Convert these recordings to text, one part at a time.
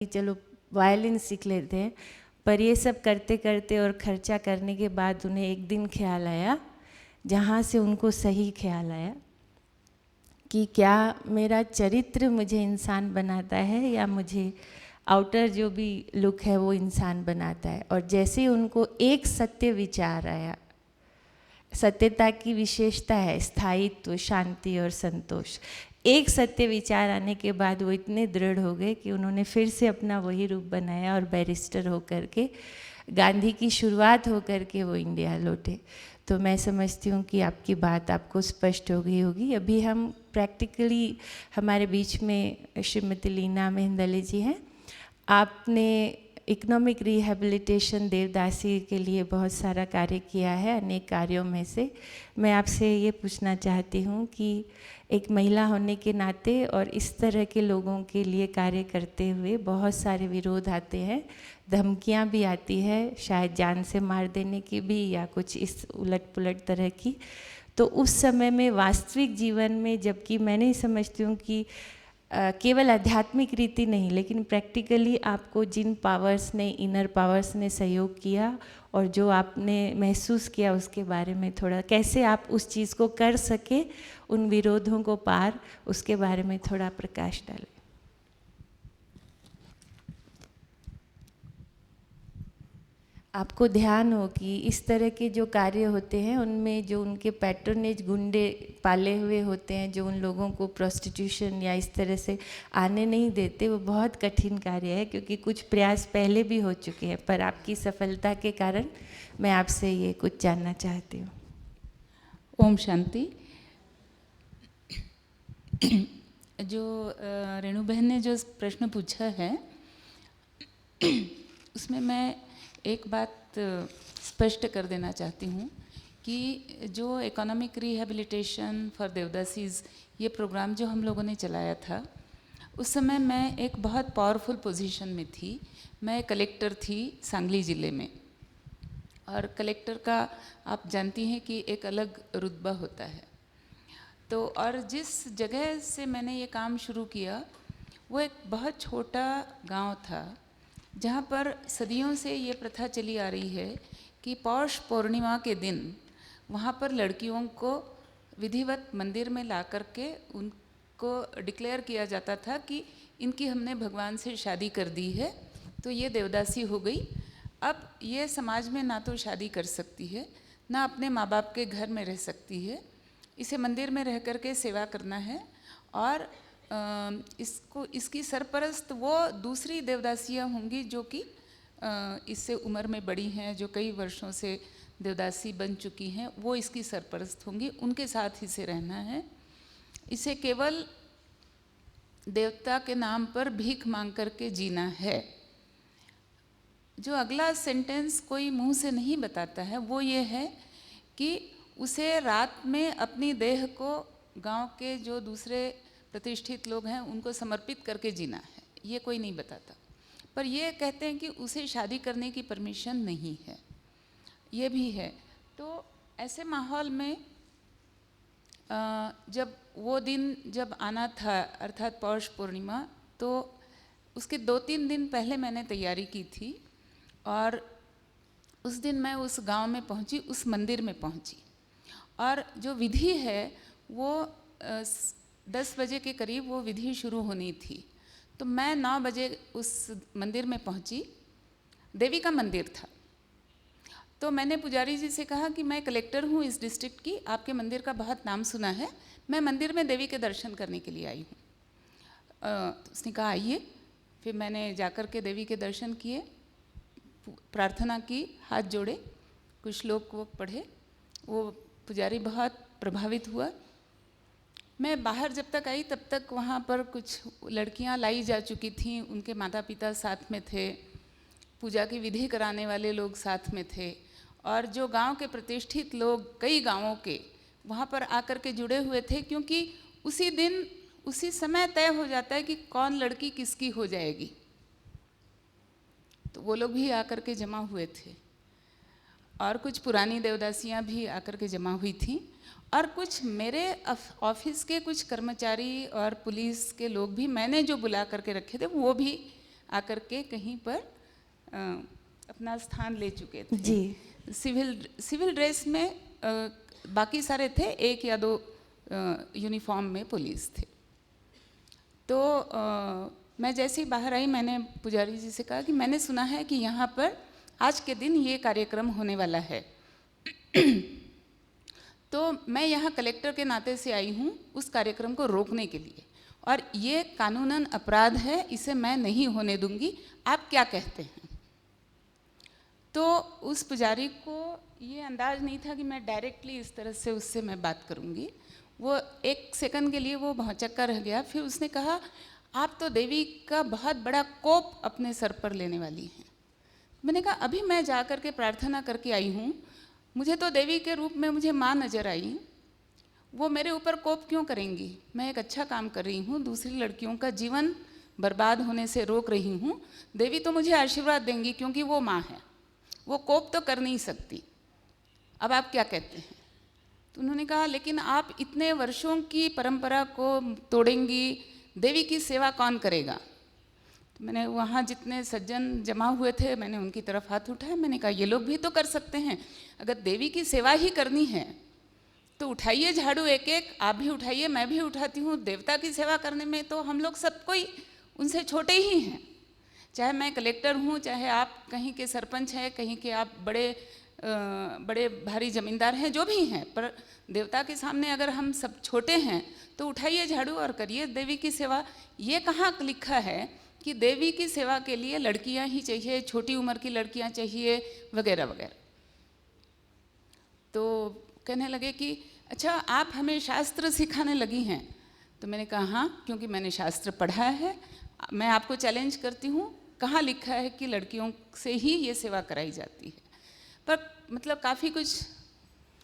कि चलो वायलिन सीख लेते हैं, पर ये सब करते करते और खर्चा करने के बाद उन्हें एक दिन ख्याल आया, जहाँ से उनको सही ख्याल आया कि क्या मेरा चरित्र मुझे इंसान बनाता है या मुझे आउटर जो भी लुक है वो इंसान बनाता है। और जैसे ही उनको एक सत्य विचार आया, सत्यता की विशेषता है स्थायित्व, शांति और संतोष। एक सत्य विचार आने के बाद वो इतने दृढ़ हो गए कि उन्होंने फिर से अपना वही रूप बनाया और बैरिस्टर होकर के, गांधी की शुरुआत होकर के वो इंडिया लौटे। तो मैं समझती हूँ कि आपकी बात आपको स्पष्ट हो गई होगी। अभी हम प्रैक्टिकली हमारे बीच में श्रीमती लीना मेहंदले जी हैं। आपने इकोनॉमिक रिहैबिलिटेशन देवदासी के लिए बहुत सारा कार्य किया है। अनेक कार्यों में से मैं आपसे ये पूछना चाहती हूँ कि एक महिला होने के नाते और इस तरह के लोगों के लिए कार्य करते हुए बहुत सारे विरोध आते हैं, धमकियाँ भी आती है, शायद जान से मार देने की भी या कुछ इस उलट पुलट तरह की। तो उस समय में वास्तविक जीवन में, जबकि मैं नहीं समझती हूँ कि केवल आध्यात्मिक रीति नहीं, लेकिन प्रैक्टिकली आपको जिन पावर्स ने, इनर पावर्स ने सहयोग किया और जो आपने महसूस किया, उसके बारे में थोड़ा, कैसे आप उस चीज़ को कर सके, उन विरोधों को पार, उसके बारे में थोड़ा प्रकाश डालें। आपको ध्यान हो कि इस तरह के जो कार्य होते हैं उनमें जो उनके पैट्रोनेज गुंडे पाले हुए होते हैं, जो उन लोगों को प्रोस्टिट्यूशन या इस तरह से आने नहीं देते, वो बहुत कठिन कार्य है, क्योंकि कुछ प्रयास पहले भी हो चुके हैं। पर आपकी सफलता के कारण मैं आपसे ये कुछ जानना चाहती हूँ। ओम शांति। जो रेणु बहन ने जो प्रश्न पूछा है उसमें मैं एक बात स्पष्ट कर देना चाहती हूँ कि जो इकोनॉमिक रिहैबिलिटेशन फॉर देवदासीज ये प्रोग्राम जो हम लोगों ने चलाया था, उस समय मैं एक बहुत पावरफुल पोजीशन में थी। मैं कलेक्टर थी सांगली ज़िले में, और कलेक्टर का आप जानती हैं कि एक अलग रुतबा होता है। तो और जिस जगह से मैंने ये काम शुरू किया वो एक बहुत छोटा गांव था, जहाँ पर सदियों से ये प्रथा चली आ रही है कि पौष पूर्णिमा के दिन वहाँ पर लड़कियों को विधिवत मंदिर में ला कर के उनको डिक्लेयर किया जाता था कि इनकी हमने भगवान से शादी कर दी है, तो ये देवदासी हो गई। अब ये समाज में ना तो शादी कर सकती है, ना अपने माँ बाप के घर में रह सकती है, इसे मंदिर में रह कर के सेवा करना है। और इसकी सरपरस्त वो दूसरी देवदासियाँ होंगी जो कि इससे उम्र में बड़ी हैं, जो कई वर्षों से देवदासी बन चुकी हैं, वो इसकी सरपरस्त होंगी, उनके साथ इसे रहना है। इसे केवल देवता के नाम पर भीख मांग करके जीना है। जो अगला सेंटेंस कोई मुंह से नहीं बताता है वो ये है कि उसे रात में अपनी देह को गांव के जो दूसरे प्रतिष्ठित लोग हैं उनको समर्पित करके जीना है, ये कोई नहीं बताता। पर ये कहते हैं कि उसे शादी करने की परमिशन नहीं है, ये भी है। तो ऐसे माहौल में जब वो दिन जब आना था, अर्थात पौष पूर्णिमा, तो उसके 2-3 दिन पहले मैंने तैयारी की थी, और उस दिन मैं उस गांव में पहुंची, उस मंदिर में पहुंची, और जो विधि है वो 10 बजे के करीब वो विधि शुरू होनी थी। तो मैं 9 बजे उस मंदिर में पहुंची। देवी का मंदिर था। तो मैंने पुजारी जी से कहा कि मैं कलेक्टर हूँ इस डिस्ट्रिक्ट की, आपके मंदिर का बहुत नाम सुना है, मैं मंदिर में देवी के दर्शन करने के लिए आई हूँ। तो उसने कहा आइए। फिर मैंने जाकर के देवी के दर्शन किए, प्रार्थना की, हाथ जोड़े, कुछ श्लोक वो पढ़े। वो पुजारी बहुत प्रभावित हुआ। मैं बाहर जब तक आई तब तक वहाँ पर कुछ लड़कियाँ लाई जा चुकी थीं, उनके माता पिता साथ में थे, पूजा की विधि कराने वाले लोग साथ में थे, और जो गांव के प्रतिष्ठित लोग कई गांवों के वहाँ पर आकर के जुड़े हुए थे, क्योंकि उसी दिन उसी समय तय हो जाता है कि कौन लड़की किसकी हो जाएगी। तो वो लोग भी आकर के जमा हुए थे, और कुछ पुरानी देवदासियाँ भी आकर के जमा हुई थीं, और कुछ मेरे ऑफिस के कुछ कर्मचारी और पुलिस के लोग भी मैंने जो बुला करके रखे थे वो भी आकर के कहीं पर अपना स्थान ले चुके थे। जी। सिविल ड्रेस में बाकी सारे थे, 1 या 2 यूनिफॉर्म में पुलिस थे। तो मैं जैसे ही बाहर आई, मैंने पुजारी जी से कहा कि मैंने सुना है कि यहाँ पर आज के दिन ये कार्यक्रम होने वाला है। तो मैं यहाँ कलेक्टर के नाते से आई हूँ उस कार्यक्रम को रोकने के लिए, और ये कानूनन अपराध है, इसे मैं नहीं होने दूंगी, आप क्या कहते हैं? तो उस पुजारी को ये अंदाज नहीं था कि मैं डायरेक्टली इस तरह से उससे मैं बात करूँगी। वो 1 सेकंड के लिए वो भौंचक्का रह गया। फिर उसने कहा, आप तो देवी का बहुत बड़ा कोप अपने सर पर लेने वाली हैं। मैंने कहा, अभी मैं जा कर के प्रार्थना करके आई हूँ, मुझे तो देवी के रूप में मुझे माँ नज़र आई, वो मेरे ऊपर कोप क्यों करेंगी? मैं एक अच्छा काम कर रही हूँ, दूसरी लड़कियों का जीवन बर्बाद होने से रोक रही हूँ, देवी तो मुझे आशीर्वाद देंगी क्योंकि वो माँ है, वो कोप तो कर नहीं सकती। अब आप क्या कहते हैं? तो उन्होंने कहा, लेकिन आप इतने वर्षों की परंपरा को तोड़ेंगी, देवी की सेवा कौन करेगा? तो मैंने वहाँ जितने सज्जन जमा हुए थे, मैंने उनकी तरफ हाथ उठाया। मैंने कहा, ये लोग भी तो कर सकते हैं, अगर देवी की सेवा ही करनी है तो उठाइए झाड़ू एक एक, आप भी उठाइए, मैं भी उठाती हूँ। देवता की सेवा करने में तो हम लोग सब कोई उनसे छोटे ही हैं, चाहे मैं कलेक्टर हूँ, चाहे आप कहीं के सरपंच हैं, कहीं के आप बड़े भारी जमींदार हैं, जो भी हैं, पर देवता के सामने अगर हम सब छोटे हैं तो उठाइए झाड़ू और करिए देवी की सेवा। ये कहाँ लिखा है कि देवी की सेवा के लिए लड़कियां ही चाहिए, छोटी उम्र की लड़कियां चाहिए, वगैरह वगैरह। तो कहने लगे कि अच्छा, आप हमें शास्त्र सिखाने लगी हैं? तो मैंने कहा, हाँ, क्योंकि मैंने शास्त्र पढ़ा है। मैं आपको चैलेंज करती हूँ, कहाँ लिखा है कि लड़कियों से ही ये सेवा कराई जाती है? पर मतलब काफ़ी कुछ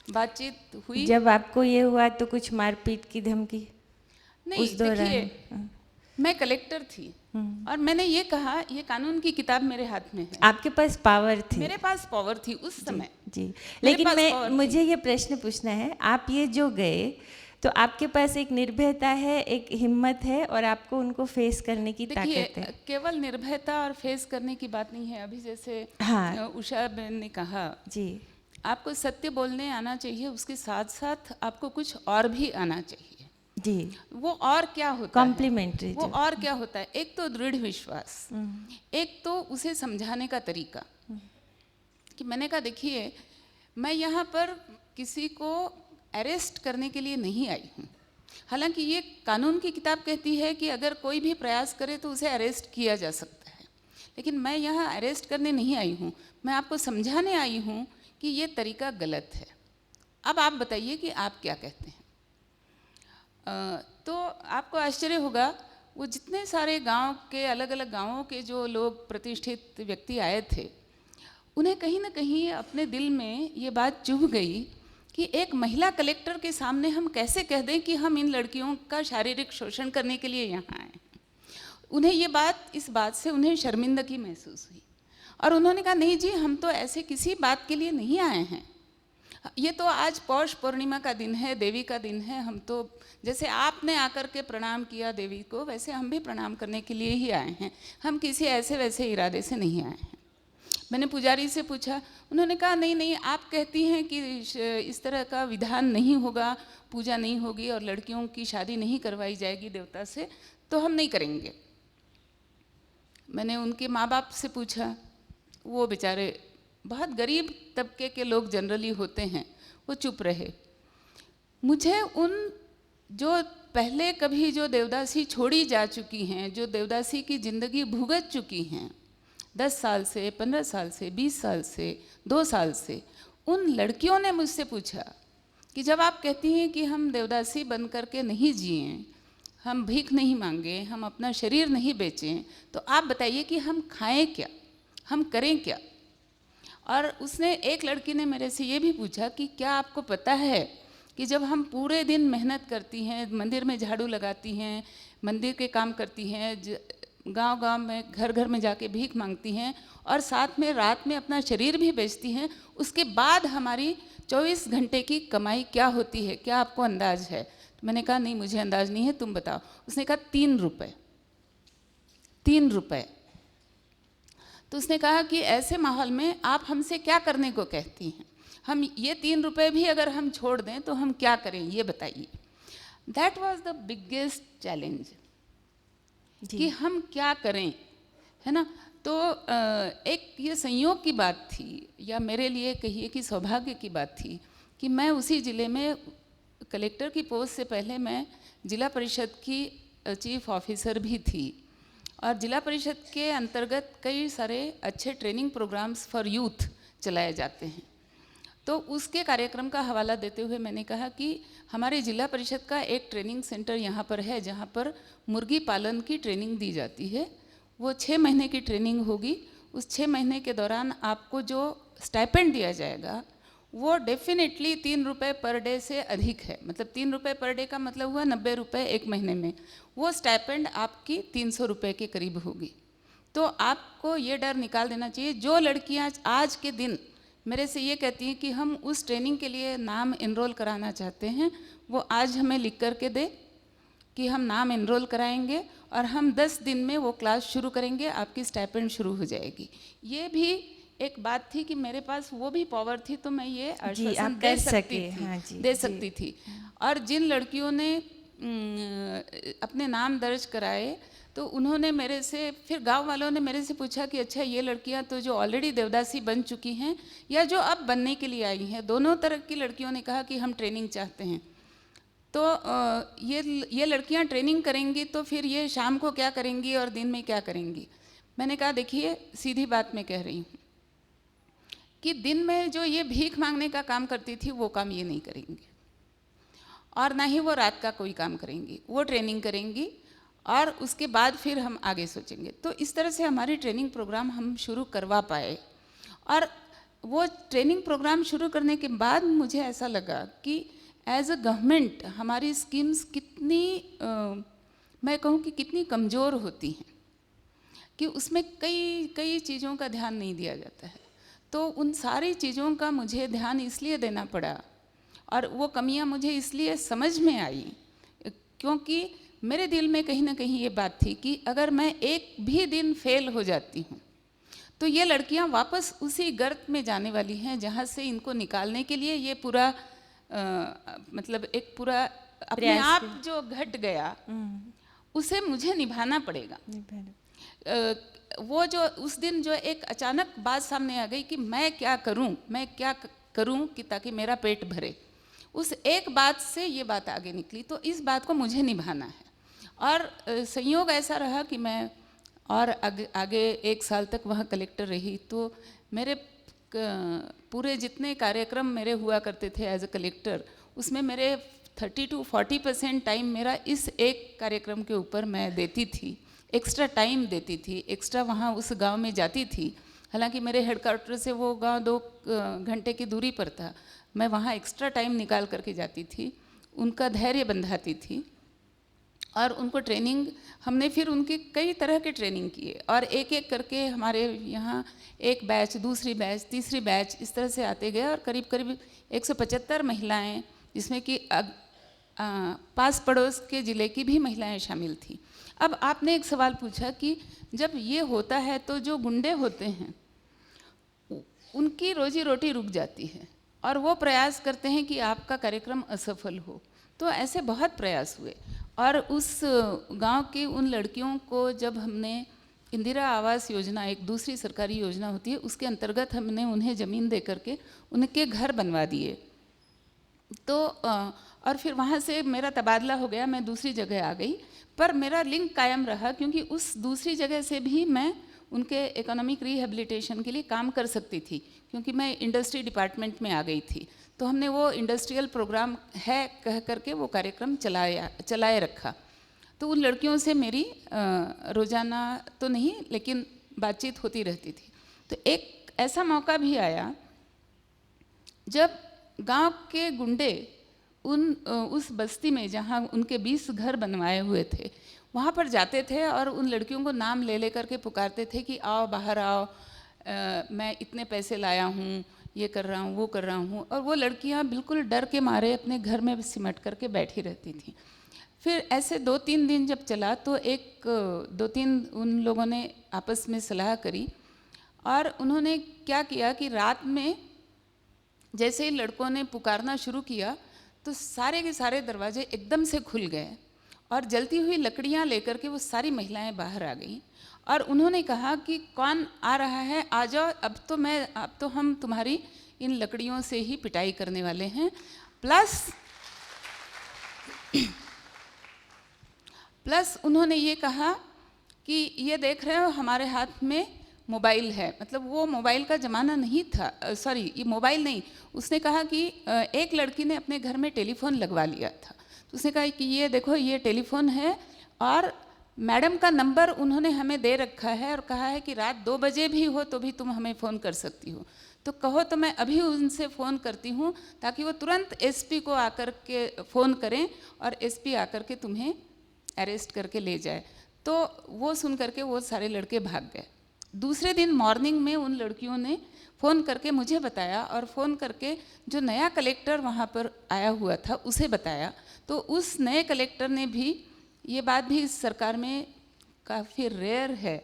बातचीत हुई। जब आपको ये हुआ तो कुछ मारपीट की धमकी? नहीं, उस दौरान? देखिए, मैं कलेक्टर थी और मैंने ये कहा, ये कानून की किताब मेरे हाथ में है। आपके पास पावर थी? मेरे पास पावर थी उस समय। जी। मेरे लेकिन पास मुझे ये प्रश्न पूछना है, आप ये जो गए तो आपके पास एक निर्भयता है, एक हिम्मत है, और आपको उनको फेस करने की ताकत है। देखिए, केवल निर्भयता और फेस करने की बात नहीं है। अभी जैसे हाँ, उषा बहन ने कहा, जी, आपको सत्य बोलने आना चाहिए, उसके साथ साथ आपको कुछ और भी आना चाहिए। जी। वो और क्या होता है? कॉम्प्लीमेंट्री। वो और क्या होता है? एक तो दृढ़ विश्वास, एक तो उसे समझाने का तरीका। कि मैंने कहा, देखिए, मैं यहाँ पर किसी को अरेस्ट करने के लिए नहीं आई हूँ। हालांकि ये कानून की किताब कहती है कि अगर कोई भी प्रयास करे तो उसे अरेस्ट किया जा सकता है, लेकिन मैं यहाँ अरेस्ट करने नहीं आई हूँ, मैं आपको समझाने आई हूँ कि ये तरीका गलत है। अब आप बताइए कि आप क्या कहते हैं? तो आपको आश्चर्य होगा, वो जितने सारे गांव के, अलग अलग गांवों के जो लोग प्रतिष्ठित व्यक्ति आए थे, उन्हें कहीं ना कहीं अपने दिल में ये बात चुभ गई कि एक महिला कलेक्टर के सामने हम कैसे कह दें कि हम इन लड़कियों का शारीरिक शोषण करने के लिए यहाँ आए हैं। उन्हें ये बात, इस बात से उन्हें शर्मिंदगी महसूस हुई और उन्होंने कहा, नहीं जी, हम तो ऐसे किसी बात के लिए नहीं आए हैं। ये तो आज पौष पूर्णिमा का दिन है, देवी का दिन है, हम तो जैसे आपने आकर के प्रणाम किया देवी को, वैसे हम भी प्रणाम करने के लिए ही आए हैं, हम किसी ऐसे वैसे इरादे से नहीं आए हैं। मैंने पुजारी से पूछा, उन्होंने कहा, नहीं नहीं, आप कहती हैं कि इस तरह का विधान नहीं होगा, पूजा नहीं होगी और लड़कियों की शादी नहीं करवाई जाएगी देवता से, तो हम नहीं करेंगे। मैंने उनके माँ बाप से पूछा, वो बेचारे बहुत गरीब तबके के लोग जनरली होते हैं, वो चुप रहे। मुझे उन जो पहले कभी जो देवदासी छोड़ी जा चुकी हैं, जो देवदासी की ज़िंदगी भुगत चुकी हैं 10 साल से, 15 साल से, 20 साल से, 2 साल से, उन लड़कियों ने मुझसे पूछा कि जब आप कहती हैं कि हम देवदासी बन कर के नहीं जिएं, हम भीख नहीं मांगें, हम अपना शरीर नहीं बेचें, तो आप बताइए कि हम खाएं क्या, हम करें क्या? और उसने, एक लड़की ने मेरे से ये भी पूछा कि क्या आपको पता है कि जब हम पूरे दिन मेहनत करती हैं, मंदिर में झाड़ू लगाती हैं, मंदिर के काम करती हैं, गांव-गांव में, घर घर में जाके भीख मांगती हैं और साथ में रात में अपना शरीर भी बेचती हैं, उसके बाद हमारी 24 घंटे की कमाई क्या होती है? क्या आपको अंदाज है? तो मैंने कहा, नहीं, मुझे अंदाज नहीं है, तुम बताओ। उसने कहा, 3 रुपये। 3 रुपये। तो उसने कहा कि ऐसे माहौल में आप हमसे क्या करने को कहती हैं, हम ये 3 रुपए भी अगर हम छोड़ दें तो हम क्या करें, ये बताइए। That was the biggest challenge कि हम क्या करें, है ना। तो एक ये संयोग की बात थी, या मेरे लिए कहिए कि सौभाग्य की बात थी, कि मैं उसी ज़िले में कलेक्टर की पोस्ट से पहले मैं जिला परिषद की चीफ ऑफिसर भी थी, और जिला परिषद के अंतर्गत कई सारे अच्छे ट्रेनिंग प्रोग्राम्स फॉर यूथ चलाए जाते हैं। तो उसके कार्यक्रम का हवाला देते हुए मैंने कहा कि हमारे जिला परिषद का एक ट्रेनिंग सेंटर यहाँ पर है, जहाँ पर मुर्गी पालन की ट्रेनिंग दी जाती है। वो 6 महीने की ट्रेनिंग होगी। उस 6 महीने के दौरान आपको जो स्टाइपेंड दिया जाएगा वो डेफिनेटली 3 रुपये पर डे से अधिक है। मतलब 3 रुपये पर डे का मतलब हुआ 90 रुपये एक महीने में। वो स्टाइपेंड आपकी 300 रुपये के करीब होगी। तो आपको ये डर निकाल देना चाहिए। जो लड़कियां आज के दिन मेरे से ये कहती हैं कि हम उस ट्रेनिंग के लिए नाम एनरोल कराना चाहते हैं, वो आज हमें लिख करके दे कि हम नाम एनरोल कराएंगे और हम 10 दिन में वो क्लास शुरू करेंगे, आपकी स्टाइपेंड शुरू हो जाएगी। ये भी एक बात थी कि मेरे पास वो भी पावर थी, तो मैं ये आश्वासन दे सकती थी। और जिन लड़कियों ने अपने नाम दर्ज कराए, तो उन्होंने मेरे से, फिर गांव वालों ने मेरे से पूछा कि अच्छा ये लड़कियां तो जो ऑलरेडी देवदासी बन चुकी हैं या जो अब बनने के लिए आई हैं, दोनों तरह की लड़कियों ने कहा कि हम ट्रेनिंग चाहते हैं। तो ये लड़कियां ट्रेनिंग करेंगी तो फिर ये शाम को क्या करेंगी और दिन में क्या करेंगी। मैंने कहा देखिए सीधी बात मैं कह रही हूँ कि दिन में जो ये भीख मांगने का काम करती थी वो काम ये नहीं करेंगी, और ना ही वो रात का कोई काम करेंगी। वो ट्रेनिंग करेंगी और उसके बाद फिर हम आगे सोचेंगे। तो इस तरह से हमारी ट्रेनिंग प्रोग्राम हम शुरू करवा पाए। और वो ट्रेनिंग प्रोग्राम शुरू करने के बाद मुझे ऐसा लगा कि एज अ गवर्नमेंट हमारी स्कीम्स कितनी मैं कहूँ कि कितनी कमज़ोर होती हैं, कि उसमें कई चीज़ों का ध्यान नहीं दिया जाता है। तो उन सारी चीज़ों का मुझे ध्यान इसलिए देना पड़ा, और वो कमियां मुझे इसलिए समझ में आई क्योंकि मेरे दिल में कहीं ना कहीं ये बात थी कि अगर मैं एक भी दिन फेल हो जाती हूँ तो ये लड़कियां वापस उसी गर्त में जाने वाली हैं जहाँ से इनको निकालने के लिए ये पूरा मतलब एक पूरा अपने आप जो घट गया उसे मुझे निभाना पड़ेगा। वो जो उस दिन जो एक अचानक बात सामने आ गई कि मैं क्या करूं कि ताकि मेरा पेट भरे, उस एक बात से ये बात आगे निकली। तो इस बात को मुझे निभाना है। और संयोग ऐसा रहा कि मैं और आगे 1 साल तक वहाँ कलेक्टर रही। तो मेरे पूरे जितने कार्यक्रम मेरे हुआ करते थे एज अ कलेक्टर, उसमें मेरे 30 to 40% टाइम मेरा इस एक कार्यक्रम के ऊपर मैं देती थी, एक्स्ट्रा टाइम देती थी, एक्स्ट्रा वहाँ उस गांव में जाती थी। हालांकि मेरे हेडक्वार्टर से वो गांव 2 घंटे की दूरी पर था, मैं वहाँ एक्स्ट्रा टाइम निकाल करके जाती थी, उनका धैर्य बंधाती थी और उनको ट्रेनिंग, हमने फिर उनकी कई तरह के ट्रेनिंग किए और एक एक करके हमारे यहाँ एक बैच, दूसरी बैच, तीसरी बैच इस तरह से आते गए और करीब करीब 175 महिलाएं, जिसमें कि पास पड़ोस के ज़िले की भी महिलाएं शामिल थी। अब आपने एक सवाल पूछा कि जब ये होता है तो जो गुंडे होते हैं उनकी रोजी रोटी रुक जाती है और वो प्रयास करते हैं कि आपका कार्यक्रम असफल हो। तो ऐसे बहुत प्रयास हुए और उस गांव की उन लड़कियों को जब हमने इंदिरा आवास योजना, एक दूसरी सरकारी योजना होती है, उसके अंतर्गत हमने उन्हें ज़मीन दे करके उनके घर बनवा दिए। तो और फिर वहाँ से मेरा तबादला हो गया, मैं दूसरी जगह आ गई, पर मेरा लिंक कायम रहा क्योंकि उस दूसरी जगह से भी मैं उनके इकोनॉमिक रिहेबिलिटेशन के लिए काम कर सकती थी क्योंकि मैं इंडस्ट्री डिपार्टमेंट में आ गई थी। तो हमने वो इंडस्ट्रियल प्रोग्राम है कह करके वो कार्यक्रम चलाए रखा। तो उन लड़कियों से मेरी रोज़ाना तो नहीं लेकिन बातचीत होती रहती थी। तो एक ऐसा मौका भी आया जब गांव के गुंडे उस बस्ती में जहां उनके 20 घर बनवाए हुए थे वहां पर जाते थे और उन लड़कियों को नाम ले करके पुकारते थे कि आओ बाहर आओ, मैं इतने पैसे लाया हूँ, ये कर रहा हूँ, वो कर रहा हूँ। और वो लड़कियाँ बिल्कुल डर के मारे अपने घर में सिमट करके बैठी रहती थीं। फिर ऐसे 2-3 दिन जब चला तो 2-3 उन लोगों ने आपस में सलाह करी और उन्होंने क्या किया कि रात में जैसे ही लड़कों ने पुकारना शुरू किया तो सारे के सारे दरवाजे एकदम से खुल गए और जलती हुई लकड़ियां लेकर के वो सारी महिलाएं बाहर आ गईं और उन्होंने कहा कि कौन आ रहा है, आ जाओ, अब तो हम तुम्हारी इन लकड़ियों से ही पिटाई करने वाले हैं। प्लस उन्होंने ये कहा कि ये देख रहे हो हमारे हाथ में मोबाइल है, मतलब वो मोबाइल का ज़माना नहीं था, सॉरी ये मोबाइल नहीं, उसने कहा कि एक लड़की ने अपने घर में टेलीफोन लगवा लिया था, तो उसने कहा कि ये देखो ये टेलीफोन है और मैडम का नंबर उन्होंने हमें दे रखा है और कहा है कि रात 2 बजे भी हो तो भी तुम हमें फ़ोन कर सकती हो, तो कहो तो मैं अभी उनसे फ़ोन करती हूँ ताकि वो तुरंत एसपी को आकर के फ़ोन करें और एसपी आकर के तुम्हें अरेस्ट करके ले जाए। तो वो सुन करके वो सारे लड़के भाग गए। दूसरे दिन मॉर्निंग में उन लड़कियों ने फ़ोन करके मुझे बताया और फ़ोन करके जो नया कलेक्टर वहाँ पर आया हुआ था उसे बताया, तो उस नए कलेक्टर ने भी, ये बात भी इस सरकार में काफ़ी रेयर है,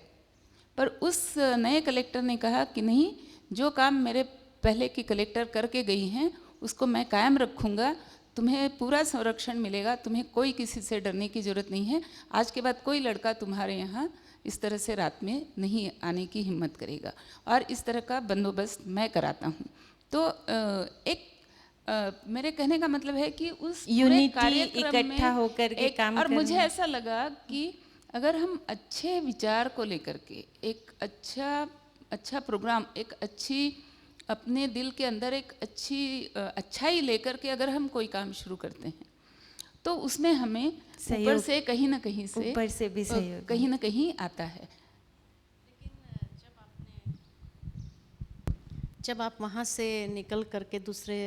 पर उस नए कलेक्टर ने कहा कि नहीं, जो काम मेरे पहले की कलेक्टर करके गई हैं उसको मैं कायम रखूँगा, तुम्हें पूरा संरक्षण मिलेगा, तुम्हें कोई किसी से डरने की ज़रूरत नहीं है, आज के बाद कोई लड़का तुम्हारे यहाँ इस तरह से रात में नहीं आने की हिम्मत करेगा और इस तरह का बंदोबस्त मैं कराता हूँ। तो मेरे कहने का मतलब है कि उस पूरे कार्यक्रम में इकट्ठा होकर के काम और करना। मुझे ऐसा लगा कि अगर हम अच्छे विचार को लेकर के एक अच्छा प्रोग्राम, एक अच्छी अपने दिल के अंदर एक अच्छाई लेकर के अगर हम कोई काम शुरू करते हैं तो उसमें हमें ऊपर से कहीं ना कहीं से ऊपर से भी सहयोग कहीं ना कहीं आता है। जब आप वहाँ से निकल करके दूसरे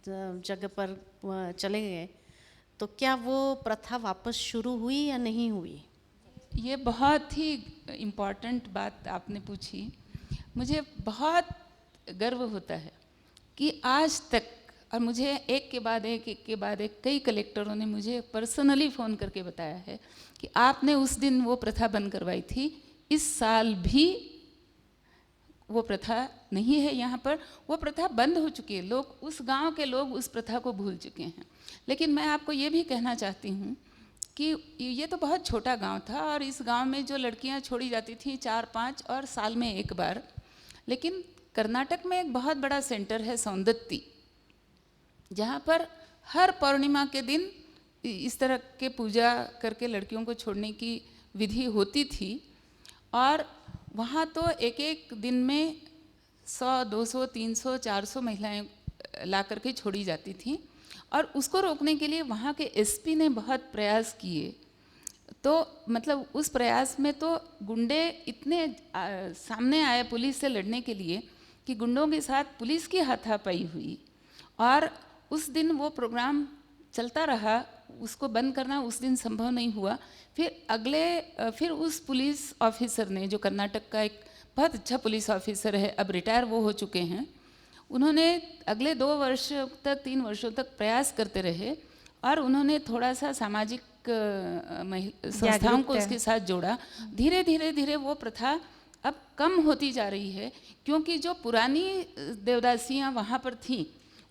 जगह पर चले गए तो क्या वो प्रथा वापस शुरू हुई या नहीं हुई? ये बहुत ही इम्पॉर्टेंट बात आपने पूछी। मुझे बहुत गर्व होता है कि आज तक, और मुझे एक के बाद एक कई कलेक्टरों ने मुझे पर्सनली फ़ोन करके बताया है कि आपने उस दिन वो प्रथा बंद करवाई थी, इस साल भी वो प्रथा नहीं है यहाँ पर, वो प्रथा बंद हो चुकी है, लोग उस गांव के लोग उस प्रथा को भूल चुके हैं। लेकिन मैं आपको ये भी कहना चाहती हूँ कि ये तो बहुत छोटा गांव था और इस गांव में जो लड़कियाँ छोड़ी जाती थीं 4-5 और साल में एक बार, लेकिन कर्नाटक में एक बहुत बड़ा सेंटर है सौंदत्ती, जहाँ पर हर पूर्णिमा के दिन इस तरह के पूजा करके लड़कियों को छोड़ने की विधि होती थी और वहाँ तो एक एक दिन में 100, 200, 300, 400 महिलाएं ला करके छोड़ी जाती थीं और उसको रोकने के लिए वहाँ के एसपी ने बहुत प्रयास किए। तो मतलब उस प्रयास में तो गुंडे इतने सामने आए पुलिस से लड़ने के लिए कि गुंडों के साथ पुलिस की हाथापाई हुई और उस दिन वो प्रोग्राम चलता रहा, उसको बंद करना उस दिन संभव नहीं हुआ। फिर उस पुलिस ऑफिसर ने, जो कर्नाटक का एक बहुत अच्छा पुलिस ऑफिसर है, अब रिटायर वो हो चुके हैं, उन्होंने अगले 2 वर्ष तक 3 वर्षों तक प्रयास करते रहे और उन्होंने थोड़ा सा सामाजिक संस्थाओं को उसके साथ जोड़ा। धीरे धीरे वो प्रथा अब कम होती जा रही है क्योंकि जो पुरानी देवदासियाँ वहाँ पर थीं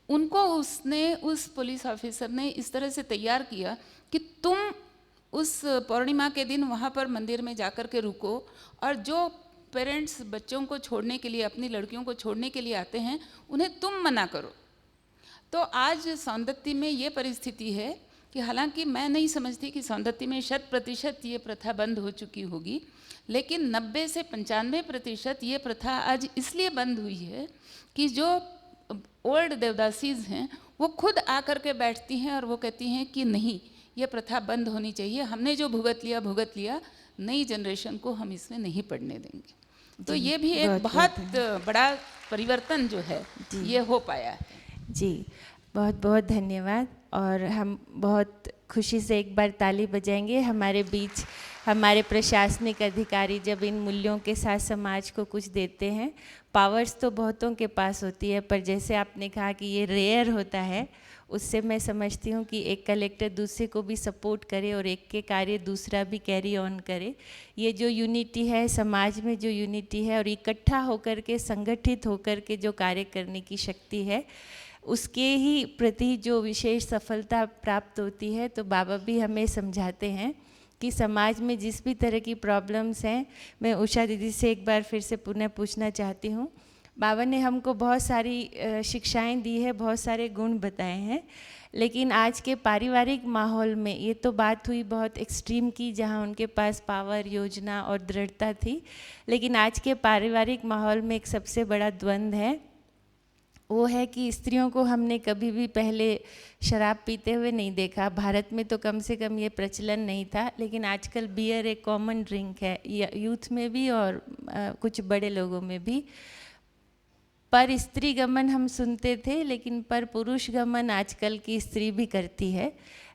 उनको उस पुलिस ऑफिसर ने इस तरह से तैयार किया कि तुम उस पूर्णिमा के दिन वहाँ पर मंदिर में जाकर के रुको और जो पेरेंट्स बच्चों को छोड़ने के लिए, अपनी लड़कियों को छोड़ने के लिए आते हैं, उन्हें तुम मना करो। तो आज सौंदत्ती में ये परिस्थिति है कि हालांकि मैं नहीं समझती कि सौंदत्ती में 100% ये प्रथा बंद हो चुकी होगी, लेकिन 90 से 95% ये प्रथा आज इसलिए बंद हुई है कि जो ओल्ड देवदासीज हैं वो खुद आकर के बैठती हैं और वो कहती हैं कि नहीं, ये प्रथा बंद होनी चाहिए, हमने जो भुगत लिया, नई जनरेशन को हम इसमें नहीं पढ़ने देंगे। तो ये भी एक बहुत बड़ा परिवर्तन जो है ये हो पाया है। जी, बहुत बहुत धन्यवाद। और हम बहुत खुशी से एक बार ताली बजाएंगे। हमारे बीच हमारे प्रशासनिक अधिकारी जब इन मूल्यों के साथ समाज को कुछ देते हैं, पावर्स तो बहुतों के पास होती है, पर जैसे आपने कहा कि ये रेयर होता है, उससे मैं समझती हूँ कि एक कलेक्टर दूसरे को भी सपोर्ट करे और एक के कार्य दूसरा भी कैरी ऑन करे। ये जो यूनिटी है, समाज में जो यूनिटी है और इकट्ठा होकर के, संगठित होकर के जो कार्य करने की शक्ति है, उसके ही प्रति जो विशेष सफलता प्राप्त होती है। तो बाबा भी हमें समझाते हैं कि समाज में जिस भी तरह की प्रॉब्लम्स हैं, मैं उषा दीदी से एक बार फिर से पुनः पूछना चाहती हूँ, बाबा ने हमको बहुत सारी शिक्षाएं दी है, बहुत सारे गुण बताए हैं, लेकिन आज के पारिवारिक माहौल में ये तो बात हुई बहुत एक्सट्रीम की, जहाँ उनके पास पावर, योजना और दृढ़ता थी, लेकिन आज के पारिवारिक माहौल में एक सबसे बड़ा द्वंद्व है, वो है कि स्त्रियों को हमने कभी भी पहले शराब पीते हुए नहीं देखा। भारत में तो कम से कम ये प्रचलन नहीं था, लेकिन आजकल बियर एक कॉमन ड्रिंक है, यूथ में भी और कुछ बड़े लोगों में भी। पर स्त्री गमन हम सुनते थे, लेकिन पर पुरुष गमन आजकल की स्त्री भी करती है,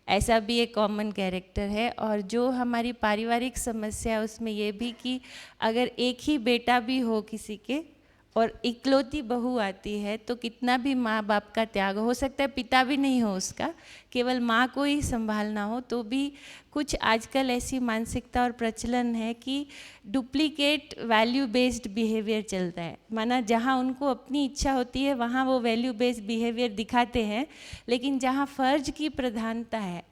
ऐसा भी एक कॉमन कैरेक्टर है। और जो हमारी पारिवारिक समस्या है उसमें ये भी कि अगर एक ही बेटा भी हो किसी के और इकलौती बहू आती है, तो कितना भी माँ बाप का त्याग हो सकता है, पिता भी नहीं हो उसका, केवल माँ को ही संभालना हो, तो भी कुछ आजकल ऐसी मानसिकता और प्रचलन है कि डुप्लीकेट वैल्यू बेस्ड बिहेवियर चलता है। माना जहाँ उनको अपनी इच्छा होती है वहाँ वो वैल्यू बेस्ड बिहेवियर दिखाते हैं, लेकिन जहाँ फ़र्ज की प्रधानता है,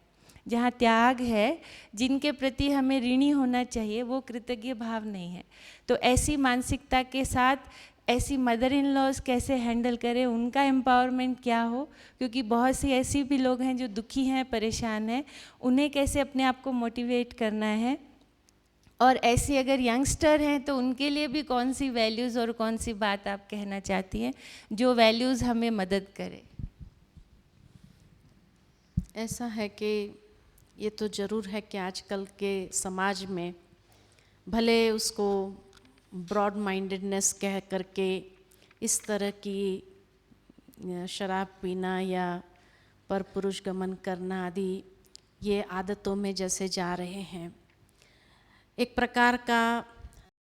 जहाँ त्याग है, जिनके प्रति हमें ऋणी होना चाहिए, वो कृतज्ञ भाव नहीं है। तो ऐसी मानसिकता के साथ ऐसी मदर इन लॉज कैसे हैंडल करें, उनका एम्पावरमेंट क्या हो, क्योंकि बहुत सी ऐसी भी लोग हैं जो दुखी हैं, परेशान हैं, उन्हें कैसे अपने आप को मोटिवेट करना है। और ऐसी अगर यंगस्टर हैं तो उनके लिए भी कौन सी वैल्यूज़ और कौन सी बात आप कहना चाहती हैं जो वैल्यूज़ हमें मदद करे। ऐसा है कि ये तो ज़रूर है कि आजकल के समाज में भले उसको ब्रॉड माइंडेडनेस कह करके इस तरह की शराब पीना या पर पुरुष गमन करना आदि ये आदतों में जैसे जा रहे हैं, एक प्रकार का